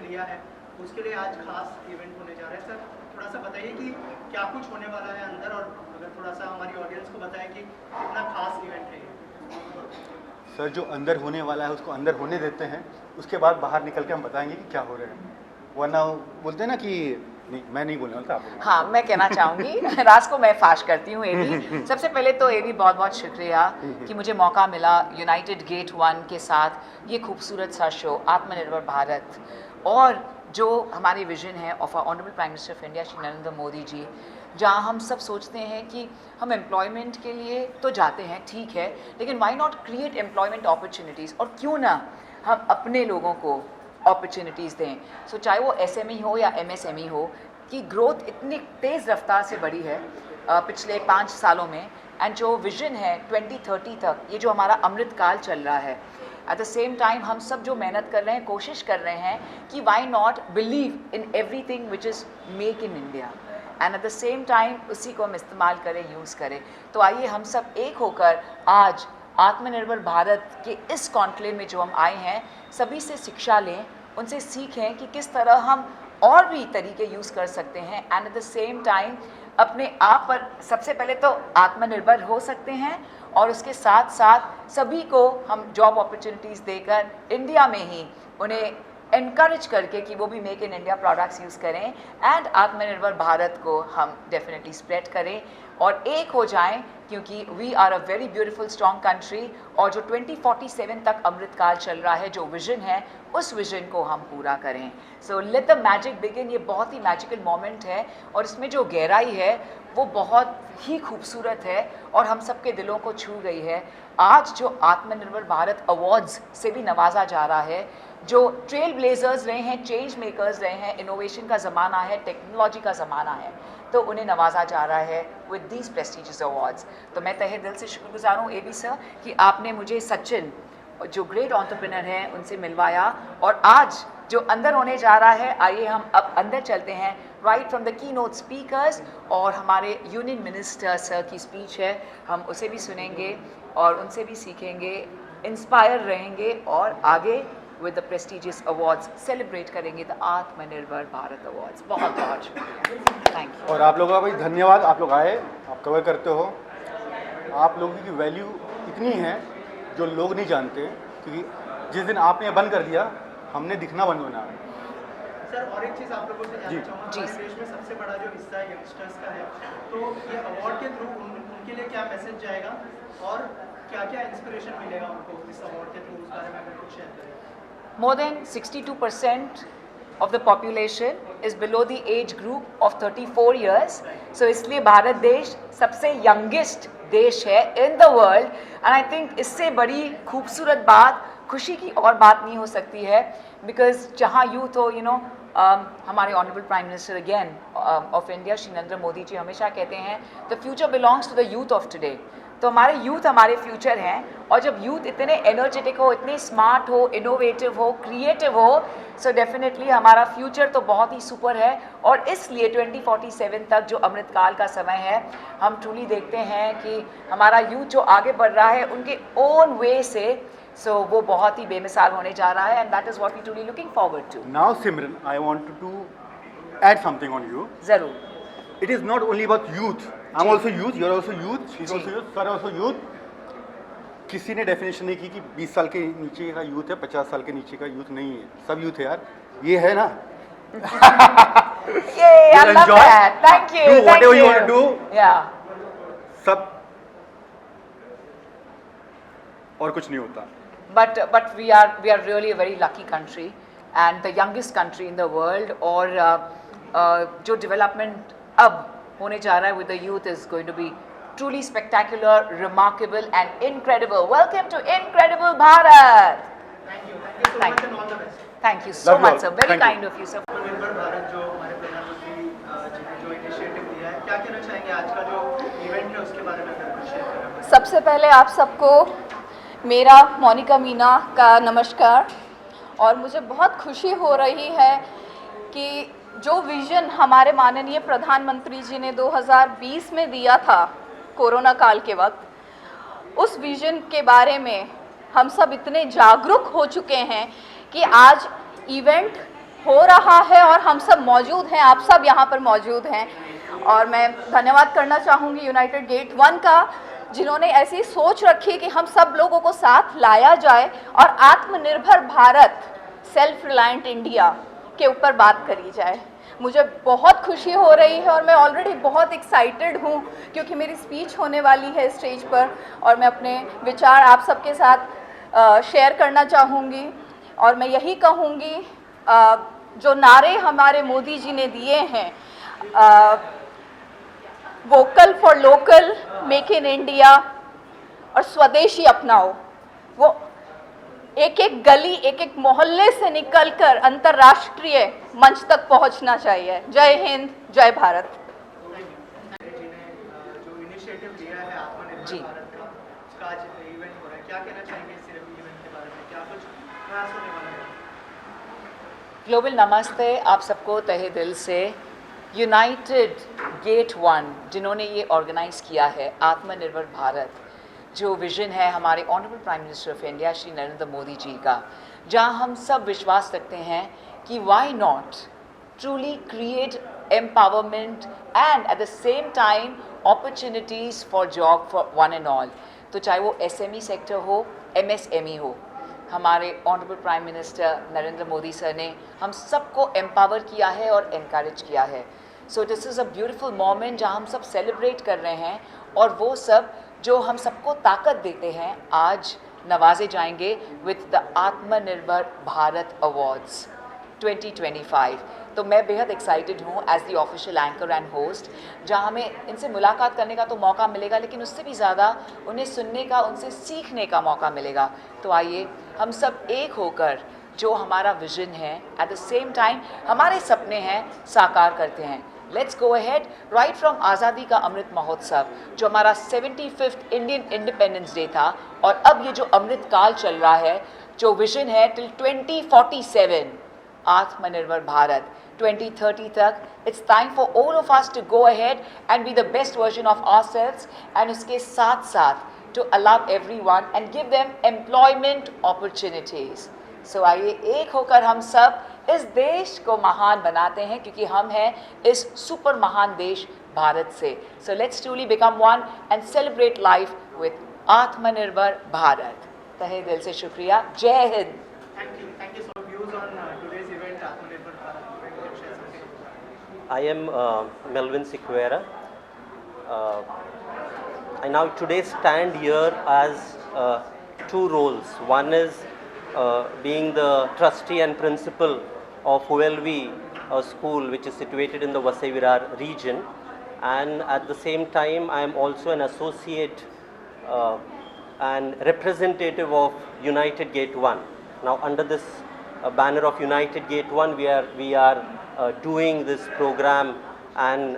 लिया है, उसके लिए आज खास इवेंट होने जा रहा है। सर थोड़ा सा बताइए कि क्या कुछ होने वाला है अंदर, और अगर थोड़ा सा हमारी ऑडियंस को बताएं कि कितना खास इवेंट है ये। सर जो अंदर होने वाला है उसको अंदर होने देते हैं, उसके बाद बाहर निकल के हम बताएंगे कि क्या हो रहा है, वरना बोलते हैं ना कि नहीं, मैं नहीं बोलने वाला, आप बोलिए। हाँ, मैं कहना चाहूँगी राज को मैं फाश करती हूँ एवी। सबसे पहले तो एवी बहुत बहुत शुक्रिया कि मुझे मौका मिला यूनाइटेड गेट 1 के साथ ये खूबसूरत सा शो आत्मनिर्भर भारत, और जो हमारी विजन है of honourable prime minister of India Shri Narendra Modi ji, जहाँ हम सब सोचते हैं कि हम एम्प्लॉयमेंट के लिए तो जाते हैं, ठीक है, लेकिन why not create employment opportunities, और क्यों ना हम अपने लोगों को अपॉर्चुनिटीज़ दें। सो चाहे वो SME हो या MSME हो, कि ग्रोथ इतनी तेज़ रफ्तार से बढ़ी है पिछले 5 सालों में, एंड जो विजन है 2030 तक, ये जो हमारा अमृतकाल चल रहा है, एट द सेम टाइम हम सब जो मेहनत कर रहे हैं, कोशिश कर रहे हैं कि why not believe in everything which is make in India, and at the same time उसी को हम इस्तेमाल करें, यूज़ करें। तो आइए हम सब एक होकर आज आत्मनिर्भर भारत के इस कॉन्क्लेव में जो हम आए हैं, सभी से शिक्षा लें, उनसे सीखें कि किस तरह हम और भी तरीके यूज़ कर सकते हैं, and at the same time अपने आप पर सबसे पहले तो आत्मनिर्भर हो सकते हैं, और उसके साथ साथ सभी को हम जॉब अपॉर्चुनिटीज़ देकर इंडिया में ही उन्हें एनकरेज करके कि वो भी make in India products use करें, एंड आत्मनिर्भर भारत को हम डेफिनेटली स्प्रेड करें और एक हो जाएं, क्योंकि we are a very beautiful strong country. और जो 2047 तक अमृतकाल चल रहा है, जो विजन है, उस विजन को हम पूरा करें। So let the magic begin. ये बहुत ही मैजिकल मोमेंट है और इसमें जो गहराई है वो बहुत ही खूबसूरत है और हम सबके दिलों को छू गई है। आज जो आत्मनिर्भर भारत अवार्ड्स से भी नवाजा जा रहा है, जो ट्रेल ब्लेजर्स रहे हैं, चेंज मेकर्स रहे हैं, इनोवेशन का ज़माना है, टेक्नोलॉजी का ज़माना है, तो उन्हें नवाजा जा रहा है विद दीज प्रेस्टिजियस अवार्ड्स। तो मैं तहे दिल से शुक्रगुजार हूँ एबी सर कि आपने मुझे सचिन, जो ग्रेट एंटरप्रेन्योर हैं, उनसे मिलवाया, और आज जो अंदर होने जा रहा है, आइए हम अब अंदर चलते हैं। Right from the key note speakers, और हमारे यूनियन मिनिस्टर सर की स्पीच है, हम उसे भी सुनेंगे और उनसे भी सीखेंगे, इंस्पायर रहेंगे और आगे with the prestigious awards celebrate करेंगे द आत्मनिर्भर भारत अवार्ड्स। बहुत बहुत शुक्रिया, थैंक यू। और आप लोगों का भाई धन्यवाद, आप लोग आए, आप कवर करते हो। आप लोगों की वैल्यू इतनी है जो लोग नहीं जानते, क्योंकि जिस दिन आपने बंद कर दिया, हमने दिखना बंद होना है। सर और एक चीज़ आप लोगों से जी। जानना चाहूँगा, जी। हमारे देश में सबसे बड़ा जो हिस्सा है यंगस्टर्स का है, तो ये अवार्ड के थ्रू उनके लिए क्या मैसेज जाएगा और क्या क्या इंस्पिरेशन मिलेगा उनको इस अवार्ड के थ्रू, उस बारे में अगर कुछ शेयर करें। More than 62% of the population is below the age group of 34 years. So इसलिए भारत देश सबसे youngest देश है in the world, and I think इससे बड़ी खूबसूरत बात, खुशी की और बात नहीं हो सकती है, because जहाँ youth हो, you know, हमारे honourable prime minister again of India Shri Narendra Modi ji हमेशा कहते हैं the future belongs to the youth of today. तो हमारे यूथ हमारे फ्यूचर हैं, और जब यूथ इतने एनर्जेटिक हो, इतने स्मार्ट हो, इनोवेटिव हो, क्रिएटिव हो, सो डेफिनेटली हमारा फ्यूचर तो बहुत ही सुपर है। और इसलिए 2047 तक जो अमृतकाल का समय है, हम ट्रूली देखते हैं कि हमारा यूथ जो आगे बढ़ रहा है उनके ओन वे से, सो वो बहुत ही बेमिसाल होने जा रहा है, and that is what we truly looking forward to. Now Simran, I want to add something on you. ज़रूर। It is not only about youth. I'm also youth, you're also youth, she's जी। also youth, sir also youth. किसी ने definition नहीं की कि 20 साल के नीचे का यूथ है, 50 साल के नीचे का यूथ नहीं है, सब यूथ है यार, ये है ना। Yay, I love Enjoy. that. Thank you. Do thank whatever you you. want to do. Yeah. सब और कुछ नहीं होता। But we are really a very lucky country and the youngest country in the world, और जो development अब होने जा रहा है with the youth is going to be truly spectacular, remarkable and incredible. Welcome to Incredible Bharat. Thank you so Thank much and all the best. Thank you so Love you much, all. sir. Very Thank you. kind of you, sir. आत्मनिर्भर भारत जो हमारे प्रधानमंत्री जी ने जो initiative लिया है, क्या कहना चाहेंगे आज का जो इवेंट है उसके बारे में अगर कुछ शेयर करें। सबसे पहले आप सबको मेरा मोनिका मीना का नमस्कार। और मुझे बहुत खुशी हो रही है कि जो विज़न हमारे माननीय प्रधानमंत्री जी ने 2020 में दिया था कोरोना काल के वक्त, उस विज़न के बारे में हम सब इतने जागरूक हो चुके हैं कि आज इवेंट हो रहा है और हम सब मौजूद हैं, आप सब यहाँ पर मौजूद हैं। और मैं धन्यवाद करना चाहूँगी यूनाइटेड गेट 1 का, जिन्होंने ऐसी सोच रखी कि हम सब लोगों को साथ लाया जाए और आत्मनिर्भर भारत, सेल्फ रिलायंट इंडिया के ऊपर बात करी जाए। मुझे बहुत खुशी हो रही है और मैं ऑलरेडी बहुत एक्साइटेड हूँ, क्योंकि मेरी स्पीच होने वाली है स्टेज पर और मैं अपने विचार आप सबके साथ शेयर करना चाहूँगी। और मैं यही कहूँगी, जो नारे हमारे मोदी जी ने दिए हैं, vocal for local, make in India और स्वदेशी अपनाओ, वो एक एक गली, एक एक मोहल्ले से निकलकर अंतर्राष्ट्रीय मंच तक पहुंचना चाहिए। जय हिंद, जय भारत। जी ने इनिशिएटिव लिया है आत्मनिर्भर जी। भारत का, उसका आज इवेंट हो रहा है, क्या कहना चाहेंगे इस इवेंट के बारे में, क्या कुछ प्रयास होने वाला है? ग्लोबल नमस्ते आप सबको तहे दिल से। यूनाइटेड गेट 1 जिन्होंने ये ऑर्गेनाइज़ किया है, आत्मनिर्भर भारत, जो विज़न है हमारे honourable prime minister of India Shri Narendra Modi ji का, जहाँ हम सब विश्वास रखते हैं कि why not truly create empowerment and at the same time opportunities for job for one and all. तो चाहे वो SME सेक्टर हो, MSME हो, हमारे honourable prime minister Narendra Modi sir ने हम सबको एम्पावर किया है और इनकरेज किया है। So this is a beautiful moment जहाँ हम सब सेलिब्रेट कर रहे हैं, और वो सब जो हम सबको ताकत देते हैं आज नवाजे जाएंगे विद द आत्मनिर्भर भारत अवार्ड्स 2025। तो मैं बेहद एक्साइटेड हूँ as the official anchor and host, जहाँ हमें इनसे मुलाकात करने का तो मौका मिलेगा, लेकिन उससे भी ज़्यादा उन्हें सुनने का, उनसे सीखने का मौका मिलेगा। तो आइए हम सब एक होकर जो हमारा विजन है, एट द सेम टाइम हमारे सपने हैं, साकार करते हैं। Let's go ahead right from आज़ादी का अमृत महोत्सव, जो हमारा 75th इंडियन इंडिपेंडेंस डे था, और अब ये जो अमृत काल चल रहा है, जो विजन है टिल 2047 आत्मनिर्भर भारत 2030 तक, it's time for all of us to go ahead and be the best version of ourselves, and उसके साथ साथ to allow everyone and give them employment opportunities. So आइए एक होकर हम सब इस देश को महान बनाते हैं, क्योंकि हम हैं इस सुपर महान देश भारत से। So let's truly become one and celebrate life with आत्मनिर्भर भारत। तहे दिल से शुक्रिया। जय Hind. Thank you. So views on today's event, Atmanirbhar Bharat. Can you share something? I am Melvin Sequeira. I now today stand here as two roles. One is being the trustee and principal of OLV school, which is situated in the Vasai Virar region, and at the same time I am also an associate and representative of United Gate 1. Now under this banner of United Gate 1, we are doing this program, and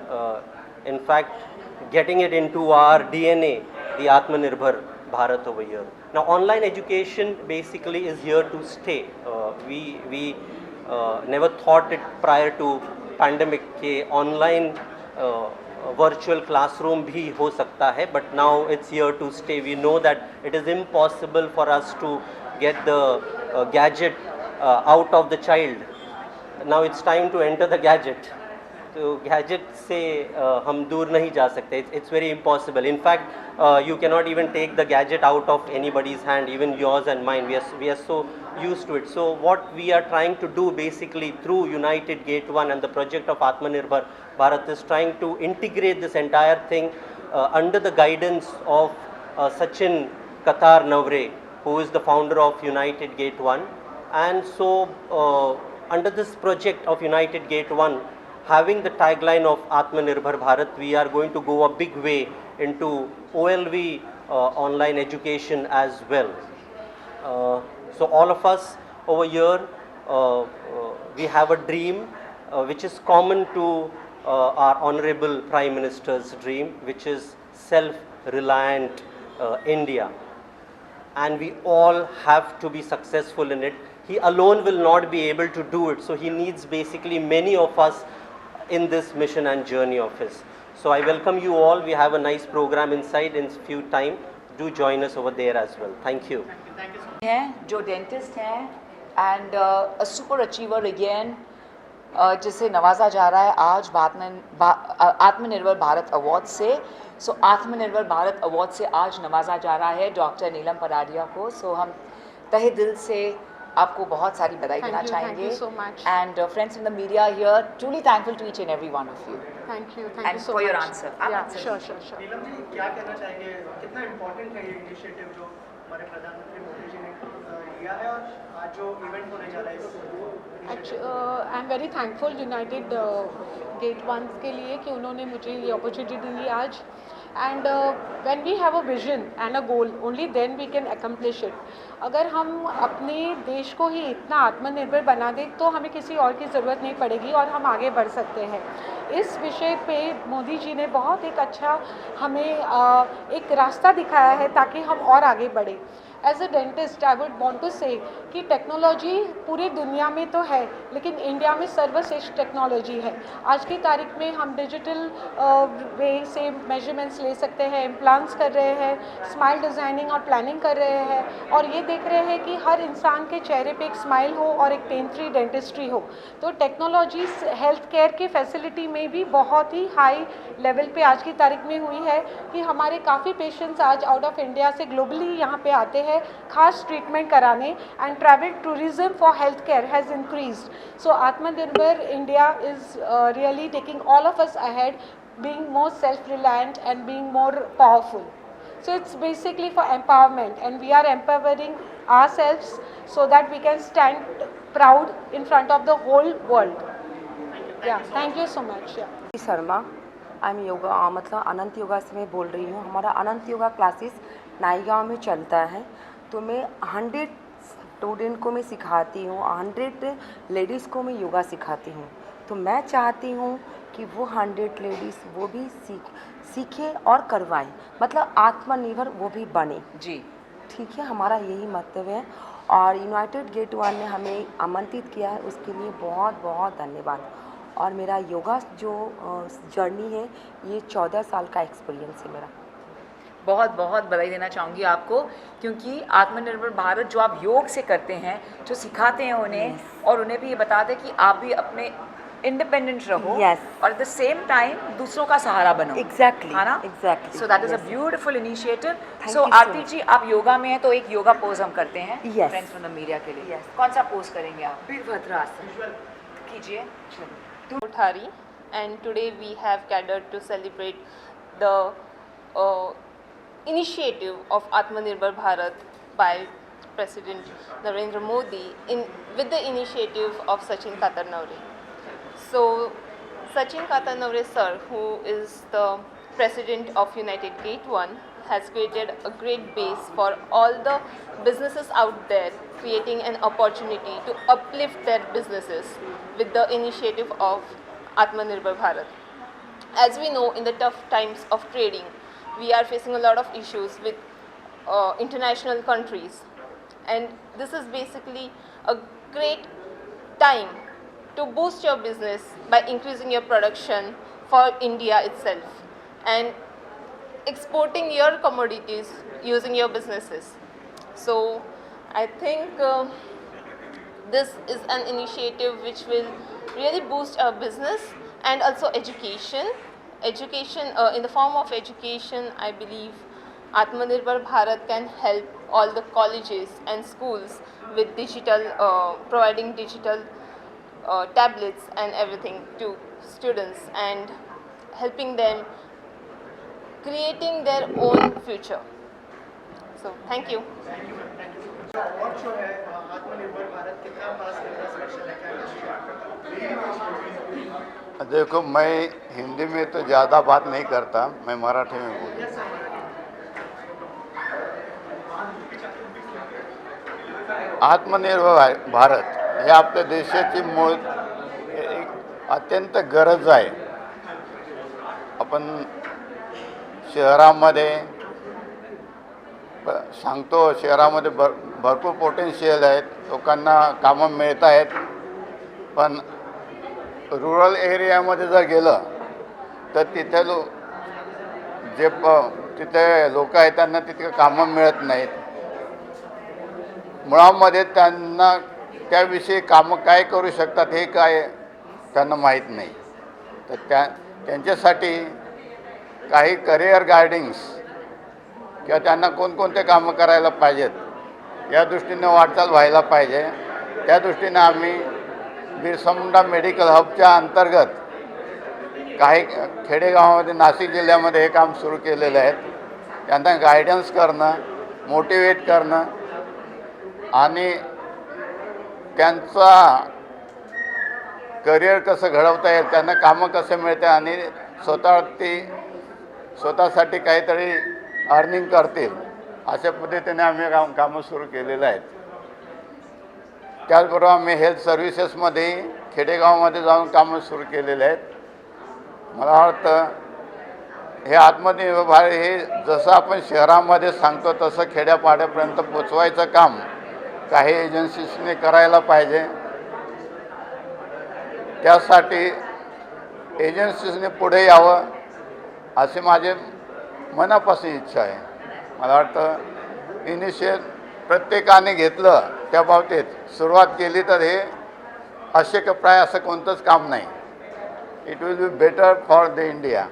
in fact getting it into our DNA, the Atmanirbhar Bharat over here. Now online education basically is here to stay. We never thought it prior to pandemic ke online virtual classroom bhi ho sakta hai, but now it's here to stay. We know that it is impossible for us to get the gadget out of the child. Now it's time to enter the gadget. तो gadget से हम दूर नहीं जा सकते. It's very impossible. In fact, you cannot even take the gadget out of anybody's hand, even yours and mine. We are so used to it. So what we are trying to do basically through United Gate 1 and the project of Atmanirbhar Bharat is trying to integrate this entire thing under the guidance of Sachin Katar Navre, who is the founder of United Gate 1. And so under this project of United Gate 1, having the tagline of Atmanirbhar Bharat, we are going to go a big way into OLV online education as well. So all of us over here, we have a dream which is common to our Honorable Prime Minister's dream, which is self-reliant India. And we all have to be successful in it. He alone will not be able to do it. So he needs basically many of us in this mission and journey of his. So I welcome you all. We have a nice program inside in few time. Do join us over there as well. Thank you. Thank you so much. हैं जो dentist हैं and a super achiever again, जिसे नवाजा जा रहा है आज आत्मनिर्भर भारत अवार्ड से। सो आत्मनिर्भर भारत अवार्ड से आज नवाजा जा रहा है डॉक्टर नीलम पराडिया को। सो हम तहे दिल से आपको बहुत सारी बधाई देना चाहेंगे। Thank you so much. And friends in the media here, truly thankful to each and every one of you Thank you And so for your much. answer. Yeah, Answer. sure. Neelam ji, क्या कहना चाहेंगे, कितना इम्पोर्टेंट है ये initiative जो हमारे प्रधानमंत्री मोदी जी ने लिया है, और आज जो इवेंट होने जा रहा है इस I am very thankful united get 1 के लिए कि उन्होंने मुझे ये अपॉर्चुनिटी दी आज and when we have a vision and a goal, only then we can accomplish it. अगर हम अपने देश को ही इतना आत्मनिर्भर बना दें तो हमें किसी और की ज़रूरत नहीं पड़ेगी और हम आगे बढ़ सकते हैं. इस विषय पे मोदी जी ने बहुत एक अच्छा हमें एक रास्ता दिखाया है ताकि हम और आगे बढ़ें. As a dentist I would want to say कि टेक्नोलॉजी पूरी दुनिया में तो है लेकिन इंडिया में सर्वश्रेष्ठ टेक्नोलॉजी है. आज की तारीख में हम डिजिटल वे से मेजरमेंट्स ले सकते हैं, इम्प्लांट्स कर रहे हैं, स्माइल डिज़ाइनिंग और प्लानिंग कर रहे हैं और ये देख रहे हैं कि हर इंसान के चेहरे पे एक स्माइल हो और एक पेन फ्री डेंटिस्ट्री हो. तो टेक्नोलॉजी हेल्थ केयर की फैसिलिटी में भी बहुत ही हाई लेवल पे आज की तारीख में हुई है कि हमारे काफ़ी पेशेंट्स आज आउट ऑफ इंडिया से ग्लोबली यहाँ पे आते हैं खास ट्रीटमेंट कराने. And travel tourism for health care has increased. So Atmanirbhar India is really taking all of us ahead, being more self-reliant and being more powerful. So it's basically for empowerment and we are empowering ourselves so that we can stand proud in front of the whole world. Yeah, thank you so much. Yeah. Sharma, I am yoga मतलब अनंत योगा से मैं बोल रही हूँ. हमारा अनंत yoga classes Naigaon में चलता है. तो मैं 100 स्टूडेंट को मैं सिखाती हूँ, 100 लेडीज़ को मैं योगा सिखाती हूँ. तो मैं चाहती हूँ कि वो 100 लेडीज़ वो भी सीखे और करवाएं, मतलब आत्मनिर्भर वो भी बने. जी ठीक है, हमारा यही मंतव्य है और यूनाइटेड गेट 1 ने हमें आमंत्रित किया है, उसके लिए बहुत बहुत धन्यवाद. और मेरा योगा जो जर्नी है ये 14 साल का एक्सपीरियंस है मेरा. बहुत बहुत बधाई देना चाहूँगी आपको, क्योंकि आत्मनिर्भर भारत जो आप योग से करते हैं, जो सिखाते हैं उन्हें और उन्हें भी ये बताते हैं कि आप भी अपने इंडिपेंडेंट रहो और एट द सेम टाइम दूसरों का सहारा बनो. एग्जैक्टली, है ना? Exactly. So that is a beautiful initiative. So you so आरती जी, आप योगा में हैं तो एक योगा पोज हम करते हैं Yes. Friends from the media के लिए. Yes. कौन सा पोज करेंगे आप? वीरभद्रासन कीजिए. Kothari, and today we have gathered to celebrate the initiative of Atmanirbhar Bharat by President Narendra Modi with the initiative of Sachin Katarnavre. So Sachin Katarnavre sir, who is the president of United Gate 1, has created a great base for all the businesses out there, creating an opportunity to uplift their businesses with the initiative of Atmanirbhar Bharat. As we know, in the tough times of trading, we are facing a lot of issues with international countries, and this is basically a great time to boost your business by increasing your production for India itself and exporting your commodities using your businesses. So I think this is an initiative which will really boost our business and also education. In the form of education, I believe Atmanirbhar Bharat can help all the colleges and schools with providing digital tablets and everything to students and helping them creating their own future. So thank you. Award जो है आत्मनिर्भर भारत कितना खास कितना special है, क्या? देखो, मैं हिंदी में तो ज़्यादा बात नहीं करता, मैं मराठी में बोलूँ. आत्मनिर्भर भारत हे आपल्या देशाची मूळ एक अत्यंत गरज आहे. आपण शहरामध्ये सांगतो, शहरामध्ये भरपूर पोटेन्शियल आहेत, लोकांना कामं मिळत आहेत, पण रुरल एरियामध्ये जर गेलं तर तिथे तिथे लोक आहेत त्यांना तितकं कामं मिळत नाहीत. मुळामध्ये त्यांना त्याविषयी कामं काय करू शकतात हे काय त्यांना माहीत नाही. तर त्यांच्यासाठी काही करिअर गायडिंग्स किंवा त्यांना कोणकोणते कामं करायला पाहिजेत या दृष्टीने वाटचाल व्हायला पाहिजे. त्या दृष्टीने आम्ही बिरसा मुंडा मेडिकल हबच्या अंतर्गत काही खेडेगावामध्ये नाशिक जिल्ह्यामध्ये हे काम सुरू केलेलं आहे. त्यांना गायडन्स करणं, मोटिवेट करणं आणि त्यांचा करिअर कसं घडवता येईल, त्यांना कामं कसं मिळते आणि स्वतः ती स्वतःसाठी काहीतरी अर्निंग करतील अशा पद्धतीने आम्ही कामं सुरू केलेलं आहेत. त्याचबरोबर आम्ही हेल्थ सर्व्हिसेसमध्ये खेडेगावामध्ये जाऊन कामं सुरू केलेले आहेत. मला वाटतं हे आत्मनिर्भर भारत हे जसं आपण शहरामध्ये सांगतो तसं खेड्यापाड्यापर्यंत पोचवायचं काम काही एजन्सीजने करायला पाहिजे. त्यासाठी एजन्सीजने पुढे यावं असे माझे मनापासून इच्छा आहे. मला वाटतं इनिशिएट प्रत्येकाने घेतलं त्या बाबतीत सुरुवात केली तर हे अशक्यप्राय असं कोणतंच काम नाही. It will be better for the India.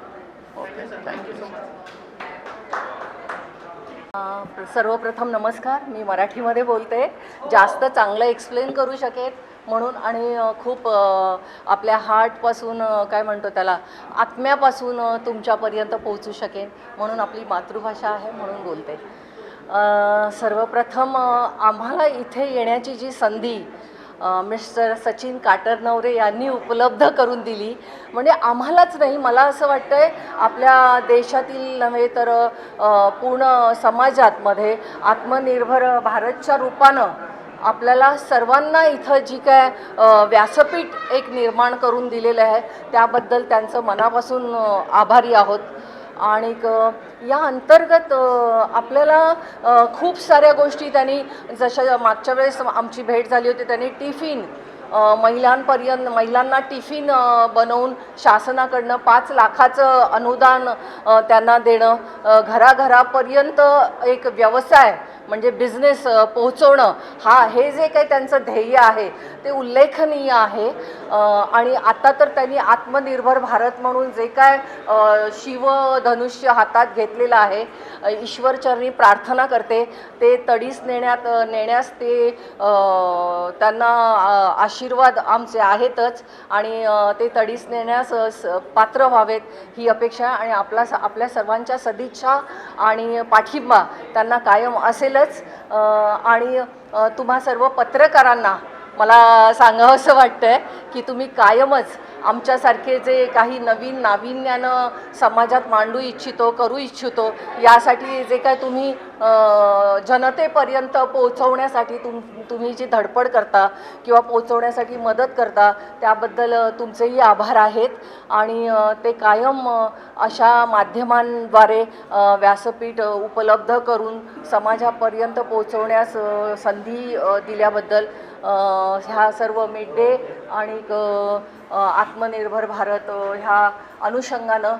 Okay, thank you so much. सर्वप्रथम नमस्कार. मी मराठीमध्ये बोलते. जास्त चांगलं एक्सप्लेन करू शकेल म्हणून आणि खूप आपल्या हार्टपासून काय म्हणतो त्याला आत्म्यापासून तुमच्यापर्यंत पोहोचू शकेन म्हणून आपली मातृभाषा आहे म्हणून बोलते. सर्वप्रथम आम्हाला इथे येण्याची जी संधी मिस्टर सचिन काटरनवरे यांनी उपलब्ध करून दिली म्हणजे आम्हालाच नाही मला असं वाटतं आहे आपल्या देशातील नव्हे तर पूर्ण समाजातमध्ये आत्मनिर्भर भारतच्या रूपानं आपल्याला सर्वांना इथं जी काय व्यासपीठ एक निर्माण करून दिलेलं आहे त्याबद्दल त्यांचं मनापासून आभारी आहोत. आणि या अंतर्गत आपल्याला खूप साऱ्या गोष्टी त्यांनी जशा मागच्या वेळेस आमची भेट झाली होती त्यांनी टिफिन महिलांना टिफिन बनवून शासनाकडनं 5 लाखाचं अनुदान त्यांना देणं घराघरापर्यंत एक व्यवसाय म्हणजे बिझनेस पोहोचवणं हे जे काही त्यांचं ध्येय आहे ते उल्लेखनीय आहे. आणि आता तर त्यांनी आत्मनिर्भर भारत म्हणून जे काय शिवधनुष्य हातात घेतलेलं आहे ईश्वरचरणी प्रार्थना करते ते तडीस नेण्यास ते त्यांना आशीर्वाद आमचे आहेतच आणि ते तडीस नेण्यास पात्र व्हावेत ही अपेक्षा आणि आपल्या सर्वांच्या सदिच्छा आणि पाठिंबा त्यांना कायम असेलच. आणि तुम्हा सर्व पत्रकारांना मला सांगावंसं वाटतंय की तुम्ही कायमच आमच्यासारखे जे काही नवीन नाविन्यानं समाजात मांडू इच्छितो करू इच्छितो यासाठी जे काय तुम्ही जनतेपर्यंत पोहोचवण्यासाठी तुम्ही जी धडपड करता किंवा पोहोचवण्यासाठी मदत करता त्याबद्दल तुमचेही आभार आहेत. आणि ते कायम अशा माध्यमांद्वारे व्यासपीठ उपलब्ध करून समाजापर्यंत पोहोचवण्यास संधी दिल्याबद्दल ह्या सर्व मिड डे आणि आत्मनिर्भर भारत ह्या अनुषंगानं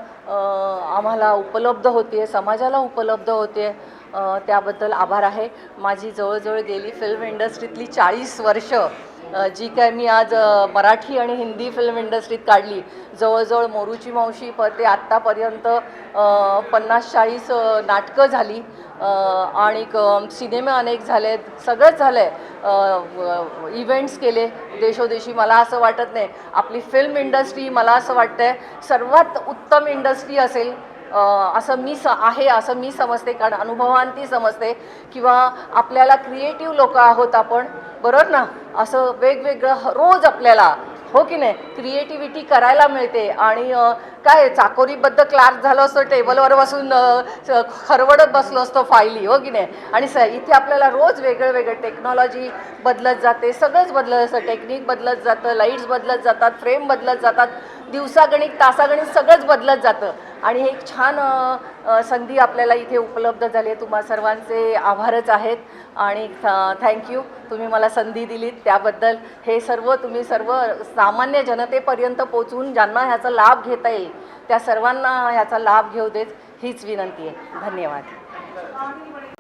आम्हाला उपलब्ध होते समाजाला उपलब्ध होते त्याबद्दल आभार आहे. माझी जवळजवळ गेली फिल्म इंडस्ट्रीतली 40 वर्ष जी काय मी आज मराठी आणि हिंदी फिल्म इंडस्ट्रीत काढली जवळजवळ मोरूची मावशी ते आत्तापर्यंत 50-40 नाटकं झाली आणि सिनेमे अनेक झाले सगळंच झालं आहे. इव्हेंट्स केले देशोदेशी. मला असं वाटत नाही आपली फिल्म इंडस्ट्री मला असं वाटतं आहे सर्वात उत्तम इंडस्ट्री असेल असं मी समजते कारण अनुभवांती समजते किंवा आपल्याला क्रिएटिव्ह लोक आहोत आपण बरोबर ना. असं वेगवेगळं रोज आपल्याला हो की नाही क्रिएटिव्हिटी करायला मिळते. आणि काय चाकोरीबद्ध क्लार्क झालं असतं टेबलवर बसून खरवडत बसलो असतो फायली हो की नाही. आणि इथे आपल्याला रोज वेगळं टेक्नॉलॉजी बदलत जाते सगळंच बदलत असतं टेक्निक बदलत जातं लाईट्स बदलत जातात फ्रेम बदलत जातात दिवसागणिक तासागणिक सगळंच बदलत जातं. आणि हे एक छान संधी आपल्याला इथे उपलब्ध झाली आहे. तुम्हा सर्वांचे आभारच आहेत आणि थँक्यू तुम्ही मला संधी दिलीत त्याबद्दल. हे सर्व तुम्ही सर्व सामान्य जनतेपर्यंत पोचवून ज्यांना ह्याचा लाभ घेता येईल त्या सर्वांना ह्याचा लाभ घेऊ देत हीच विनंती आहे. धन्यवाद.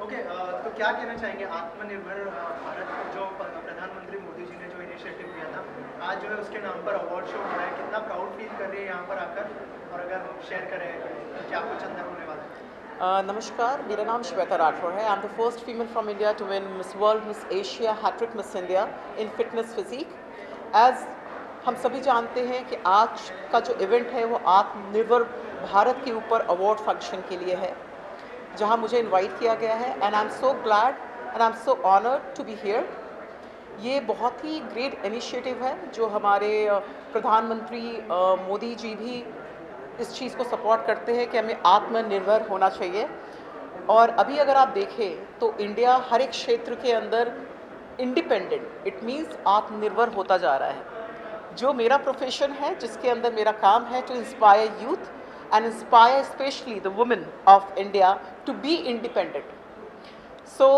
ओके, तो क्या कहना चाहेंगे आत्मनिर्भर भारत जो प्रधानमंत्री मोदी जी ने जो इनिशिएटिव लिया था आज जो है उसके नाम पर अवार्ड शो हो रहा है कितना प्राउड फील कर रही है यहाँ पर आकर और अगर शेयर करें क्या कुछ अंदर होने वाला है. नमस्कार, मेरा नाम श्वेता राठौर है. I am the first female from India to win Miss World Miss Asia hattrick Miss India in fitness physique. As हम सभी जानते हैं कि आज का जो इवेंट है वो आत्मनिर्भर भारत के ऊपर अवार्ड फंक्शन के लिए है जहां मुझे इनवाइट किया गया है. And I am so glad and I am so honoured to be here. ये बहुत ही ग्रेट इनिशिएटिव है जो हमारे प्रधानमंत्री मोदी जी भी इस चीज़ को सपोर्ट करते हैं कि हमें आत्मनिर्भर होना चाहिए। और अभी अगर आप देखें तो इंडिया हर एक क्षेत्र के अंदर इंडिपेंडेंट, इट मीन्स आत्मनिर्भर होता जा रहा है। जो मेरा प्रोफेशन है, जिसके अंदर मेरा काम है to inspire youth and inspire specially the women of India to be independent. So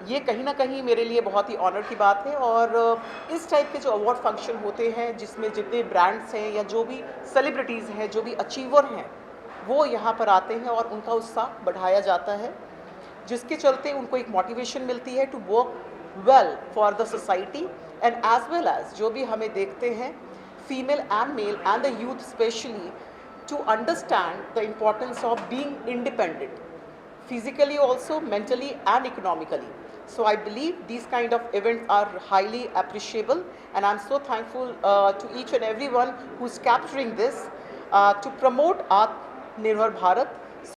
ये कहीं ना कहीं मेरे लिए बहुत ही ऑनर की बात है। और इस टाइप के जो अवार्ड फंक्शन होते हैं जिसमें जितने ब्रांड्स हैं या जो भी सेलिब्रिटीज़ हैं, जो भी अचीवर हैं, वो यहाँ पर आते हैं और उनका उत्साह बढ़ाया जाता है, जिसके चलते उनको एक मोटिवेशन मिलती है to work well for the society and as well as जो भी हमें देखते हैं female and male and the youth specially to understand the importance of being independent physically also, mentally and economically. So I believe these kind of events are highly appreciable, and I'm so thankful to each and everyone who's capturing this to promote Atmanirbhar Bharat